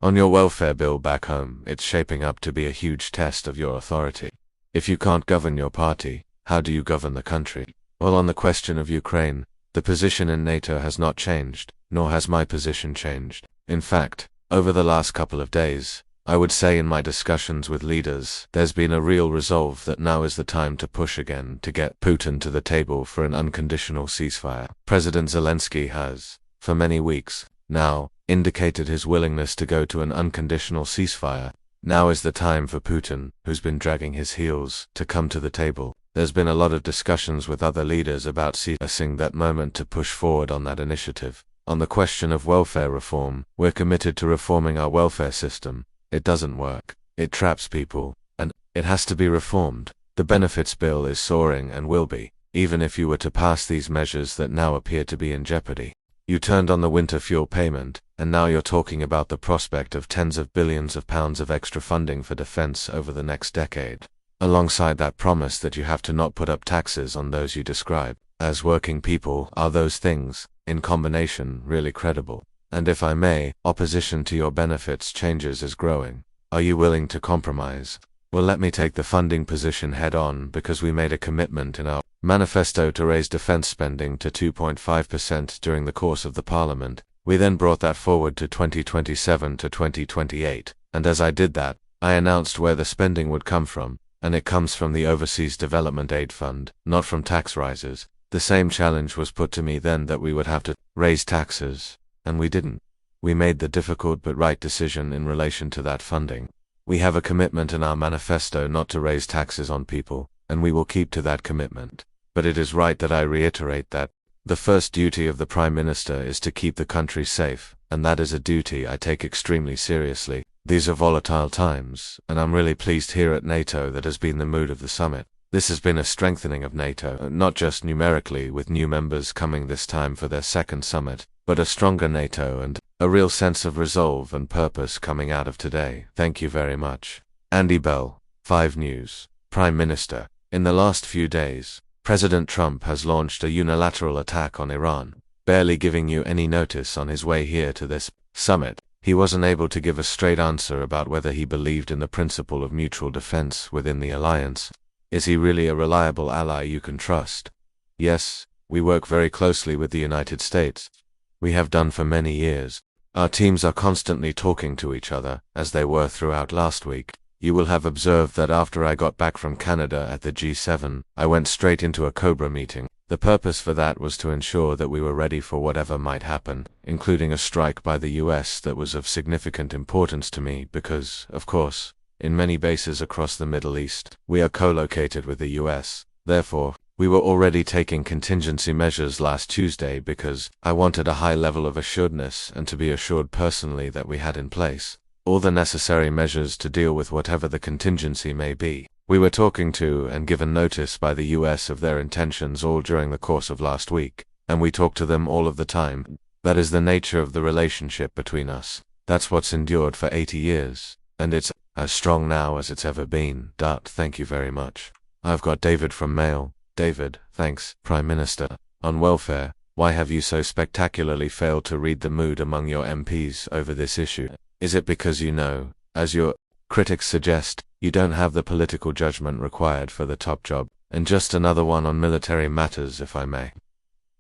On your welfare bill back home, it's shaping up to be a huge test of your authority. If you can't govern your party, how do you govern the country? Well, on the question of Ukraine, the position in NATO has not changed, nor has my position changed. In fact, over the last couple of days, I would say in my discussions with leaders, there's been a real resolve that now is the time to push again to get Putin to the table for an unconditional ceasefire. President Zelensky has, for many weeks now, indicated his willingness to go to an unconditional ceasefire. Now is the time for Putin, who's been dragging his heels, to come to the table. There's been a lot of discussions with other leaders about seizing that moment to push forward on that initiative. On the question of welfare reform, we're committed to reforming our welfare system. It doesn't work. It traps people, and it has to be reformed. The benefits bill is soaring and will be, even if you were to pass these measures that now appear to be in jeopardy. You turned on the winter fuel payment, and now you're talking about the prospect of tens of billions of pounds of extra funding for defense over the next decade. Alongside that promise that you have to not put up taxes on those you describe as working people, are those things, in combination, really credible? And if I may, opposition to your benefits changes is growing. Are you willing to compromise? Well, let me take the funding position head on, because we made a commitment in our manifesto to raise defense spending to 2.5% during the course of the Parliament. We then brought that forward to 2027 to 2028, and as I did that, I announced where the spending would come from, and it comes from the Overseas Development Aid Fund, not from tax rises. The same challenge was put to me then that we would have to raise taxes, and we didn't. We made the difficult but right decision in relation to that funding. We have a commitment in our manifesto not to raise taxes on people, and we will keep to that commitment. But it is right that I reiterate that the first duty of the Prime Minister is to keep the country safe, and that is a duty I take extremely seriously. These are volatile times, and I'm really pleased here at NATO that has been the mood of the summit. This has been a strengthening of NATO, not just numerically with new members coming this time for their second summit, but a stronger NATO and a real sense of resolve and purpose coming out of today. Thank you very much. Andy Bell, 5 News. Prime Minister, in the last few days, President Trump has launched a unilateral attack on Iran, barely giving you any notice on his way here to this summit. He wasn't able to give a straight answer about whether he believed in the principle of mutual defense within the alliance. Is he really a reliable ally you can trust? Yes, we work very closely with the United States. We have done for many years. Our teams are constantly talking to each other, as they were throughout last week. You will have observed that after I got back from Canada at the G7, I went straight into a Cobra meeting. The purpose for that was to ensure that we were ready for whatever might happen, including a strike by the US that was of significant importance to me because, of course, in many bases across the Middle East, we are co-located with the US. Therefore, we were already taking contingency measures last Tuesday because I wanted a high level of assuredness and to be assured personally that we had in place all the necessary measures to deal with whatever the contingency may be. We were talking to and given notice by the US of their intentions all during the course of last week, and we talk to them all of the time. That is the nature of the relationship between us. That's what's endured for 80 years, and it's as strong now as it's ever been. Thank you very much. I've got David from Mail. David, thanks, Prime Minister. On welfare, why have you so spectacularly failed to read the mood among your MPs over this issue? Is it because you know, as your critics suggest, you don't have the political judgment required for the top job? And just another one on military matters, if I may.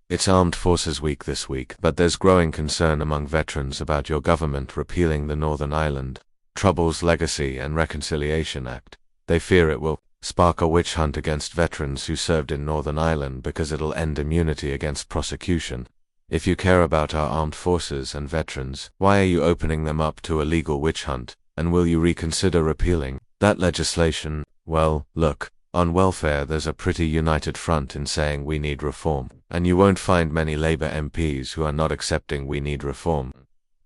It's Armed Forces Week this week, but there's growing concern among veterans about your government repealing the Northern Ireland Troubles Legacy and Reconciliation Act. They fear it will spark a witch hunt against veterans who served in Northern Ireland because it'll end immunity against prosecution. If you care about our armed forces and veterans, why are you opening them up to a legal witch hunt, and will you reconsider repealing that legislation? Well, look, on welfare there's a pretty united front in saying we need reform, and you won't find many Labour MPs who are not accepting we need reform.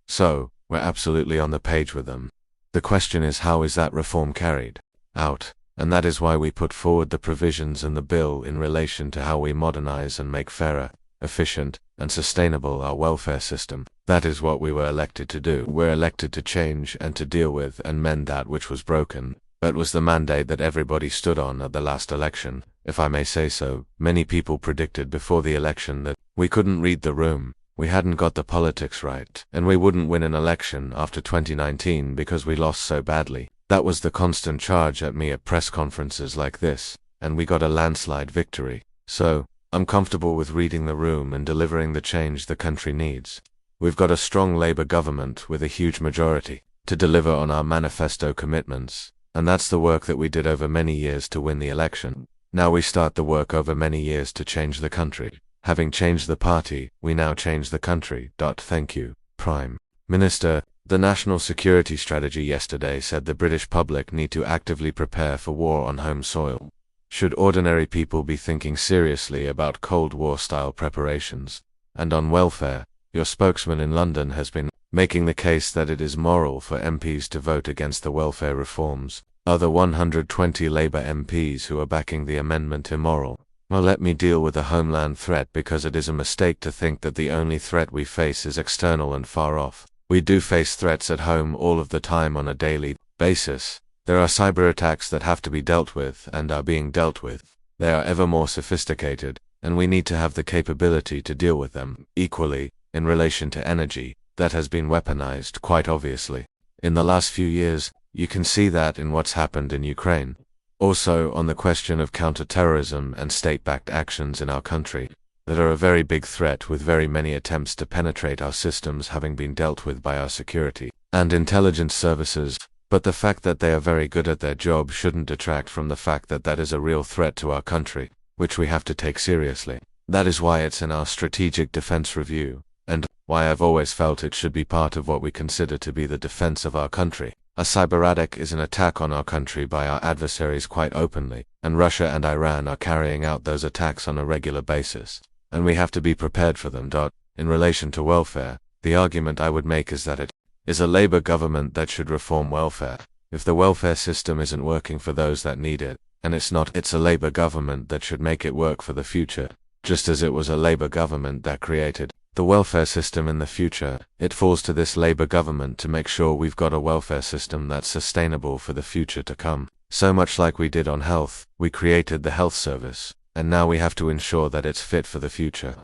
So, we're absolutely on the page with them. The question is, how is that reform carried out? And that is why we put forward the provisions in the bill in relation to how we modernize and make fairer, efficient, and sustainable our welfare system. That is what we were elected to do. We're elected to change and to deal with and mend that which was broken. That was the mandate that everybody stood on at the last election. If I may say so, many people predicted before the election that we couldn't read the room, We hadn't got the politics right, and we wouldn't win an election after 2019 because we lost so badly. That was the constant charge at me at press conferences like this, and we got a landslide victory. So, I'm comfortable with reading the room and delivering the change the country needs. We've got a strong Labour government with a huge majority to deliver on our manifesto commitments, and that's the work that we did over many years to win the election. Now we start the work over many years to change the country. Having changed the party, we now change the country. Thank you, Prime Minister. The National Security Strategy yesterday said the British public need to actively prepare for war on home soil. Should ordinary people be thinking seriously about Cold War-style preparations? And on welfare, your spokesman in London has been making the case that it is moral for MPs to vote against the welfare reforms. Are the 120 Labour MPs who are backing the amendment immoral? Well, let me deal with the homeland threat, because it is a mistake to think that the only threat we face is external and far off. We do face threats at home all of the time on a daily basis. There are cyber attacks that have to be dealt with and are being dealt with. They are ever more sophisticated, and we need to have the capability to deal with them. Equally, in relation to energy, that has been weaponized, quite obviously. In the last few years, you can see that in what's happened in Ukraine. Also, on the question of counter-terrorism and state-backed actions in our country, that are a very big threat, with very many attempts to penetrate our systems having been dealt with by our security and intelligence services. But the fact that they are very good at their job shouldn't detract from the fact that that is a real threat to our country, which we have to take seriously. That is why it's in our strategic defense review, and why I've always felt it should be part of what we consider to be the defense of our country. A cyber attack is an attack on our country by our adversaries quite openly, and Russia and Iran are carrying out those attacks on a regular basis, and we have to be prepared for them. In relation to welfare, the argument I would make is that it is a Labour government that should reform welfare. If the welfare system isn't working for those that need it, and it's a Labour government that should make it work for the future, just as it was a Labour government that created the welfare system in the future. It falls to this Labour government to make sure we've got a welfare system that's sustainable for the future to come. So much like we did on health, we created the health service, and now we have to ensure that it's fit for the future.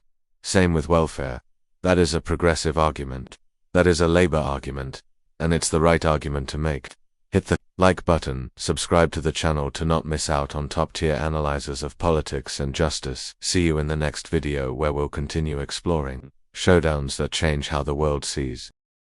Same with welfare. That is a progressive argument. That is a Labour argument, and it's the right argument to make. Hit the like button, subscribe to the channel to not miss out on top-tier analyzers of politics and justice. See you in the next video, where we'll continue exploring showdowns that change how the world sees